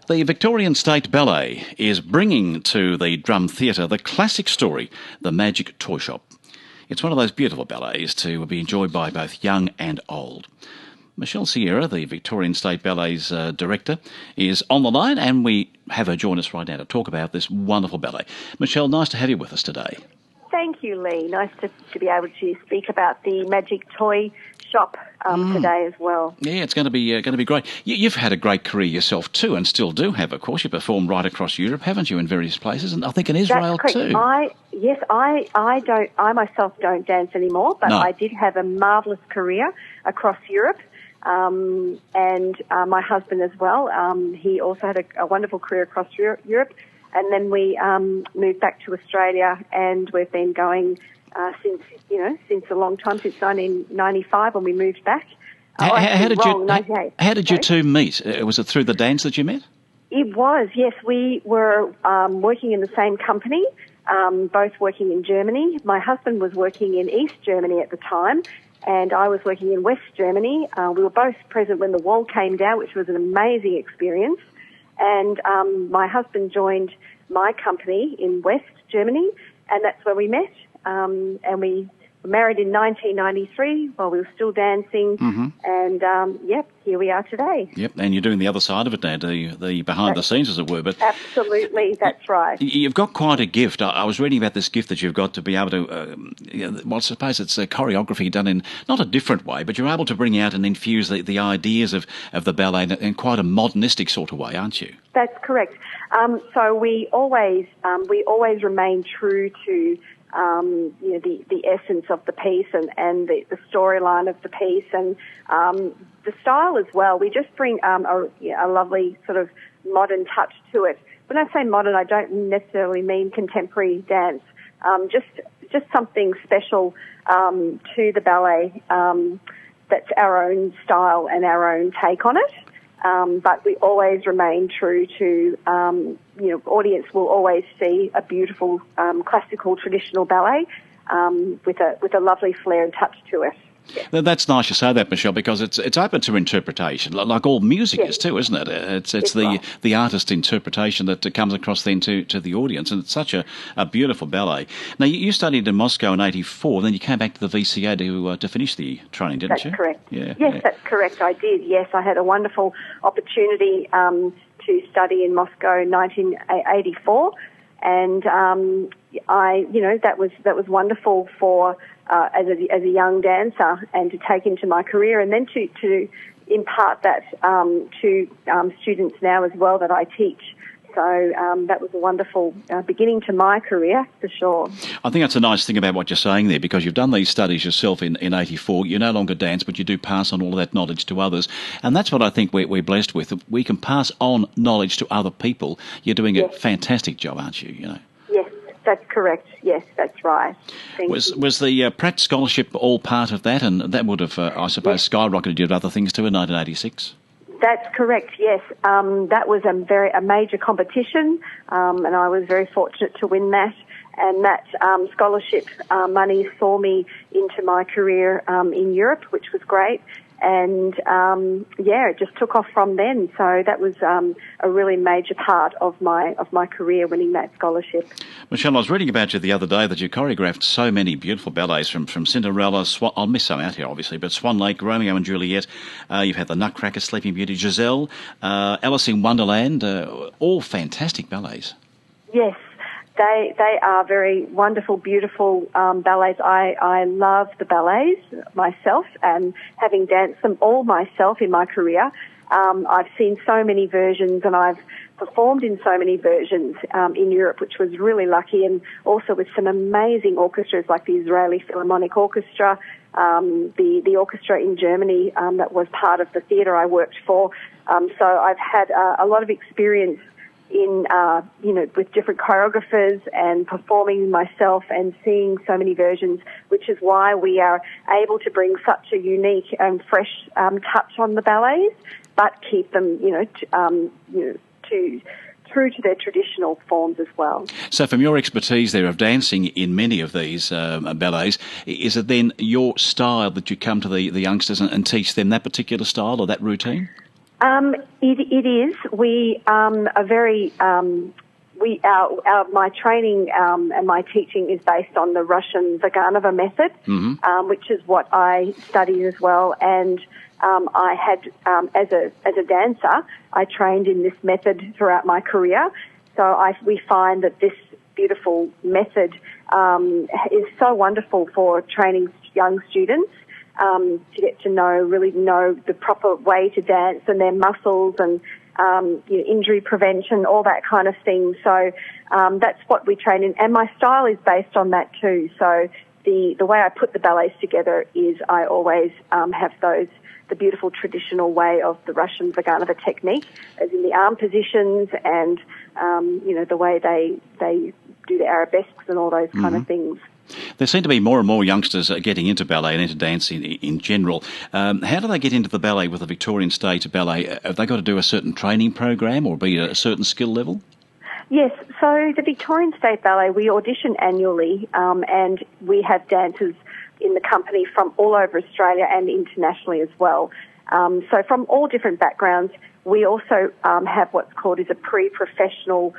The Victorian State Ballet is bringing to the Drum Theatre the classic story, The Magic Toyshop. It's one of those beautiful ballets to be enjoyed by both young and old. Michelle Sierra, the Victorian State Ballet's director, is on the line, and we have her join us right now to talk about this wonderful ballet. Michelle, nice to have you with us today. Thank you, Lee. Nice to be able to speak about the Magic Toy Shop today as well. Yeah, it's going to be great. You've had a great career yourself too, and still do have, of course. You performed right across Europe, haven't you, in various places, and I think in Israel too. I myself don't dance anymore, but No. I did have a marvellous career across Europe. And my husband as well. He also had a wonderful career across Europe. And then we moved back to Australia, and we've been going since a long time, since 1995 when we moved back. How did you Sorry? two meet? Was it through the dance that you met? It was, yes. We were working in the same company, both working in Germany. My husband was working in East Germany at the time, and I was working in West Germany. We were both present when the wall came down, which was an amazing experience. And my husband joined my company in West Germany, and that's where we met. And we were married in 1993 while we were still dancing. Mm-hmm. And, here we are today. Yep, and you're doing the other side of it now, the behind the scenes, as it were. But absolutely, that's right. You've got quite a gift. I was reading about this gift that you've got to be able to, I suppose it's a choreography done in not a different way, but you're able to bring out and infuse the ideas of the ballet in quite a modernistic sort of way, aren't you? That's correct. So we always remain true to the essence of the piece and the storyline of the piece and the style as well. We just bring a lovely sort of modern touch to it. When I say modern, I don't necessarily mean contemporary dance. Just something special to the ballet that's our own style and our own take on it. But we always remain true to, audience will always see a beautiful classical traditional ballet with a lovely flair and touch to it. Yeah. That's nice you say that, Michelle, because it's open to interpretation, like all music is too, isn't it? It's the artist's interpretation that comes across then to the audience, and it's such a beautiful ballet. Now, you studied in Moscow in '84, then you came back to the VCA to finish the training, didn't you? That's correct. Yeah. Yes, that's correct. I did. Yes, I had a wonderful opportunity to study in Moscow in 1984, and that was wonderful for. As a young dancer, and to take into my career, and then to impart that to students now as well that I teach. So that was a wonderful beginning to my career, for sure. I think that's a nice thing about what you're saying there, because you've done these studies yourself in '84. You no longer dance, but you do pass on all of that knowledge to others. And that's what I think we're blessed with. We can pass on knowledge to other people. You're doing a fantastic job, aren't you? Yes, that's correct. Yes, that's right. Was the Pratt Scholarship all part of that, and that would have, I suppose, skyrocketed you to other things too in 1986? That's correct, yes. That was a major competition, and I was very fortunate to win that. And that scholarship money saw me into my career in Europe, which was great. And it just took off from then. So that was a really major part of my career, winning that scholarship. Michelle, I was reading about you the other day that you choreographed so many beautiful ballets from Cinderella. I'll miss some out here, obviously, but Swan Lake, Romeo and Juliet. You've had the Nutcracker, Sleeping Beauty, Giselle, Alice in Wonderland. All fantastic ballets. Yes. They are very wonderful, beautiful ballets. I love the ballets myself, and having danced them all myself in my career, I've seen so many versions, and I've performed in so many versions in Europe, which was really lucky, and also with some amazing orchestras like the Israeli Philharmonic Orchestra, the orchestra in Germany that was part of the theatre I worked for. So I've had a lot of experience in, with different choreographers and performing myself and seeing so many versions, which is why we are able to bring such a unique and fresh touch on the ballets, but keep them, true to their traditional forms as well. So from your expertise there of dancing in many of these ballets, is it then your style that you come to the youngsters and teach them that particular style or that routine? It is. We are very. My training and my teaching is based on the Russian Vaganova method, which is what I studied as well. And I had, as a dancer, I trained in this method throughout my career. So we find that this beautiful method is so wonderful for training young students to get to really know the proper way to dance and their muscles and injury prevention, all that kind of thing. So that's what we train in. And my style is based on that too. So the way I put the ballets together is I always have the beautiful traditional way of the Russian Vaganova technique, as in the arm positions and, the way they do the arabesques and all those kind of things. There seem to be more and more youngsters getting into ballet and into dance in general. How do they get into the ballet with the Victorian State Ballet? Have they got to do a certain training program or be at a certain skill level? Yes, so the Victorian State Ballet, we audition annually and we have dancers in the company from all over Australia and internationally as well. So from all different backgrounds. We also have what's called a pre-professional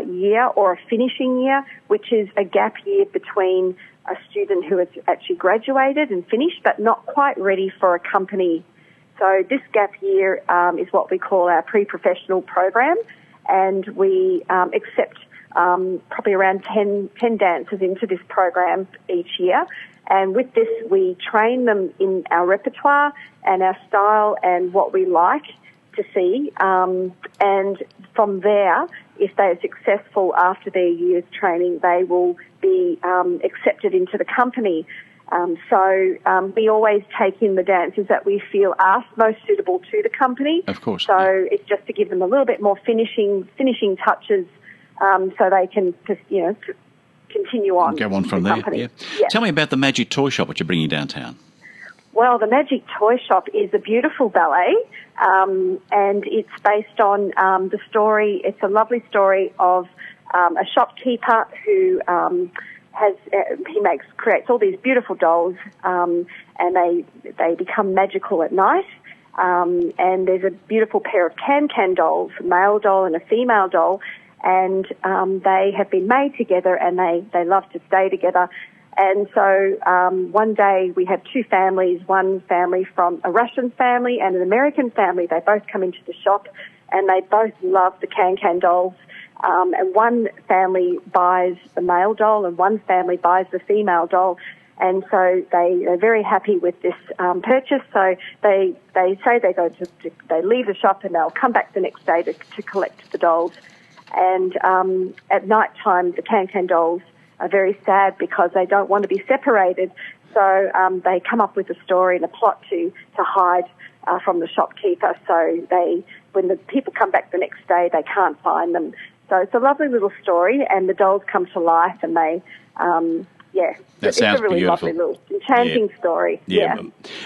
year or a finishing year, which is a gap year between a student who has actually graduated and finished but not quite ready for a company. So this gap year is what we call our pre-professional program, and we accept probably around 10 dancers into this program each year. And with this, we train them in our repertoire and our style and what we like to see. And from there, if they're successful after their year's training, they will be accepted into the company. So we always take in the dancers that we feel are most suitable to the company. Of course. So it's just to give them a little bit more finishing touches so they can just, continue on. Go on from there. Yeah. Tell me about the Magic Toyshop, which you're bringing downtown. Well, the Magic Toyshop is a beautiful ballet, and it's based on the story. It's a lovely story of a shopkeeper who creates all these beautiful dolls, and they become magical at night. And there's a beautiful pair of can-can dolls, a male doll and a female doll, and they have been made together, and they love to stay together. And so one day we had two families, one family from a Russian family and an American family. They both come into the shop, and they both love the can-can dolls. And one family buys the male doll, and one family buys the female doll. And so they're very happy with this purchase. So they say they leave the shop, and they'll come back the next day to collect the dolls. And at night time, the can-can dolls are very sad because they don't want to be separated. So they come up with a story and a plot to hide from the shopkeeper. So when the people come back the next day, they can't find them. So it's a lovely little story, and the dolls come to life, and it's a really beautiful. Lovely little enchanting story. Yeah.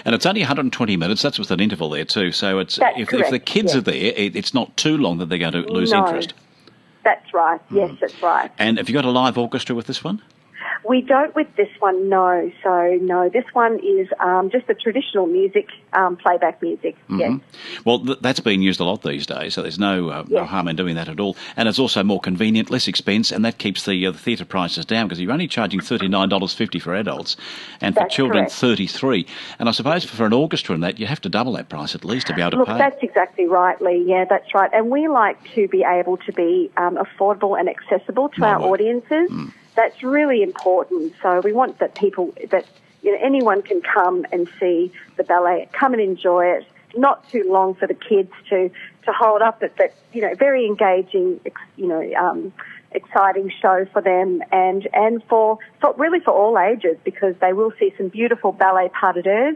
And it's only 120 minutes. That's with an interval there too. So if the kids are there, it's not too long that they're going to lose interest. That's right. Yes, that's right. And have you got a live orchestra with this one? We don't with this one, no. So, no, this one is just the traditional music, playback music, yes. Well, that's being used a lot these days, so there's no harm in doing that at all. And it's also more convenient, less expense, and that keeps the theatre prices down because you're only charging $39.50 for adults, and for children, $33. And I suppose for an orchestra and that, you have to double that price at least to be able to pay. Look, that's exactly right, Lee. Yeah, that's right. And we like to be able to be affordable and accessible to our audiences. That's really important. So we want that anyone can come and see the ballet, come and enjoy it. Not too long for the kids to hold up, but very engaging, exciting show for them, and for all ages, because they will see some beautiful ballet pas de deux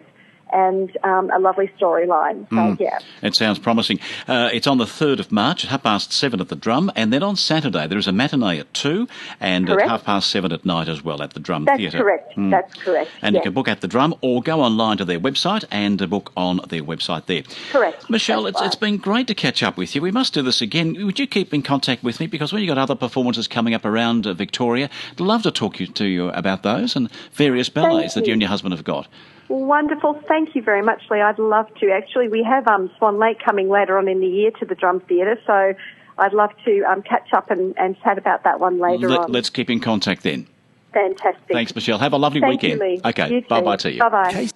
and a lovely storyline. So, It sounds promising. It's on the 3rd of March at 7:30 at the Drum, and then on Saturday there is a matinee at 2 and at 7:30 at night as well at the Drum Theatre. That's correct. That's correct. And you can book at the Drum or go online to their website and book on their website there. Correct. Michelle, it's been great to catch up with you. We must do this again. Would you keep in contact with me? Because when you've got other performances coming up around Victoria, I'd love to talk to you about those and various ballets that you and your husband have got. Wonderful. Thank you very much, Lee. I'd love to. Actually, we have Swan Lake coming later on in the year to the Drum Theatre, so I'd love to catch up and chat about that one later on. Let's keep in contact then. Fantastic. Thanks, Michelle. Have a lovely Thank weekend. you, Lee. Okay, You too. bye-bye to you. Bye-bye.